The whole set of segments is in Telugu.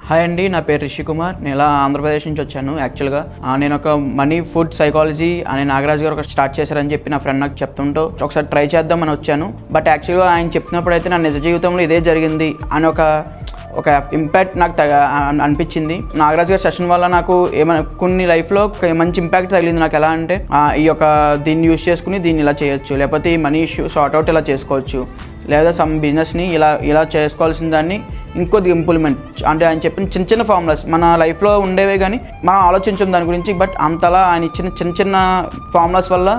హాయ్ అండి, నా పేరు రిషి కుమార్. నేను ఇలా ఆంధ్రప్రదేశ్ నుంచి వచ్చాను. యాక్చువల్గా నేను ఒక మనీ ఫుడ్ సైకాలజీ అనే నాగరాజ్ గారు ఒక స్టార్ట్ చేశారని చెప్పి నా ఫ్రెండ్ నాకు చెప్తుంటూ ఒకసారి ట్రై చేద్దామని వచ్చాను. బట్ యాక్చువల్గా ఆయన చెప్పినప్పుడు అయితే నా నిజ జీవితంలో ఇదే జరిగింది అని ఒక ఇంపాక్ట్ నాకు అనిపించింది. నాగరాజ్ గారి సెషన్ వల్ల నాకు ఏమైనా కొన్ని లైఫ్లో మంచి ఇంపాక్ట్ తగిలింది. నాకు ఎలా అంటే దీన్ని యూజ్ చేసుకుని దీన్ని ఇలా చేయొచ్చు, లేకపోతే ఈ మనీ ఇష్యూ సార్ట్అవుట్ ఇలా చేసుకోవచ్చు, లేదా సమ్ బిజినెస్ని ఇలా చేసుకోవాల్సిన దాన్ని ఇంకొద్ది ఇంప్లిమెంట్ అంటే ఆయన చెప్పిన చిన్న చిన్న ఫార్ములాస్ మన లైఫ్లో ఉండేవే కానీ మనం ఆలోచించాం దాని గురించి. బట్ అంతలా ఆయన ఇచ్చిన చిన్న చిన్న ఫార్ములాస్ వల్ల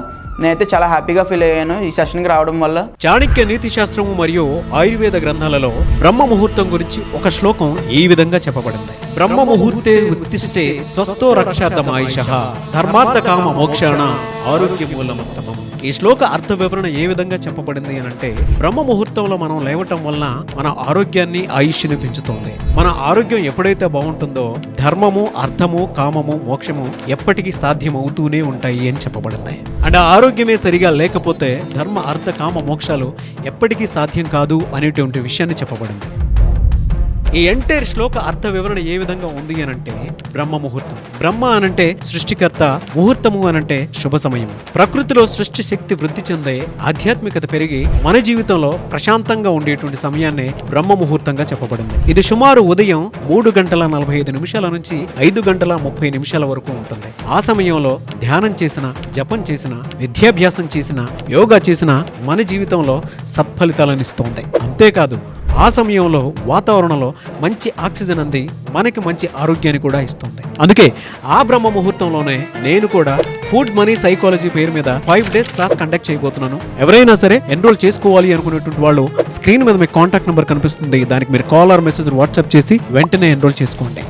నేనైతే చాలా హ్యాపీగా ఫీల్ అయ్యాను ఈ సెషన్కి రావడం వల్ల. చాణక్య నీతి శాస్త్రము మరియు ఆయుర్వేద గ్రంథాలలో బ్రహ్మ ముహూర్తం గురించి ఒక శ్లోకం ఈ విధంగా చెప్పబడింది. బ్రహ్మ ముహూర్తే ఉత్తిష్టే స్వస్థో రక్షార్థమాయుషః ధర్మార్థ కామ మోక్షాణ ఆరోగ్య మూలముత్తమం. ఈ శ్లోక అర్థ వివరణ ఏ విధంగా చెప్పబడింది అని అంటే, బ్రహ్మ ముహూర్తంలో మనం లేవటం వలన మన ఆరోగ్యాన్ని ఆయుష్ని పెంచుతుంది. మన ఆరోగ్యం ఎప్పుడైతే బాగుంటుందో ధర్మము అర్థము కామము మోక్షము ఎప్పటికీ సాధ్యమవుతూనే ఉంటాయి అని చెప్పబడింది. అంటే ఆరోగ్యమే సరిగా లేకపోతే ధర్మ అర్థ కామ మోక్షాలు ఎప్పటికీ సాధ్యం కాదు అనేటువంటి విషయాన్ని చెప్పబడింది. ఈ ఎంటైర్ శ్లోక అర్థ వివరణ ఏ విధంగా ఉంది అనంటే, బ్రహ్మ ముహూర్తం, బ్రహ్మ అనంటే సృష్టికర్త, ముహూర్తము అనంటే శుభ సమయం. ప్రకృతిలో సృష్టి శక్తి వృద్ధి చెందే ఆధ్యాత్మికత పెరిగి మన జీవితంలో ప్రశాంతంగా ఉండేటువంటి సమయాన్ని బ్రహ్మ ముహూర్తంగా చెప్పబడింది. ఇది సుమారు ఉదయం 3:45 నుంచి 5:30 వరకు ఉంటుంది. ఆ సమయంలో ధ్యానం చేసిన, జపం చేసిన, విద్యాభ్యాసం చేసిన, యోగా చేసిన మన జీవితంలో సత్ఫలితాలను ఇస్తోంది. అంతేకాదు ఆ సమయంలో వాతావరణంలో మంచి ఆక్సిజన్ అంది మనకి మంచి ఆరోగ్యాన్ని కూడా ఇస్తుంది. అందుకే ఆ బ్రహ్మ ముహూర్తంలోనే నేను కూడా ఫుడ్ మనీ సైకాలజీ పేరు మీద 5 days క్లాస్ కండక్ట్ చేయబోతున్నాను. ఎవరైనా సరే ఎన్రోల్ చేసుకోవాలి అనుకునేటువంటి వాళ్ళు స్క్రీన్ మీద మీకు కాంటాక్ట్ నెంబర్ కనిపిస్తుంది. దానికి మీరు కాల్ ఆర్ మెసేజ్ వాట్సాప్ చేసి వెంటనే ఎన్రోల్ చేసుకోండి.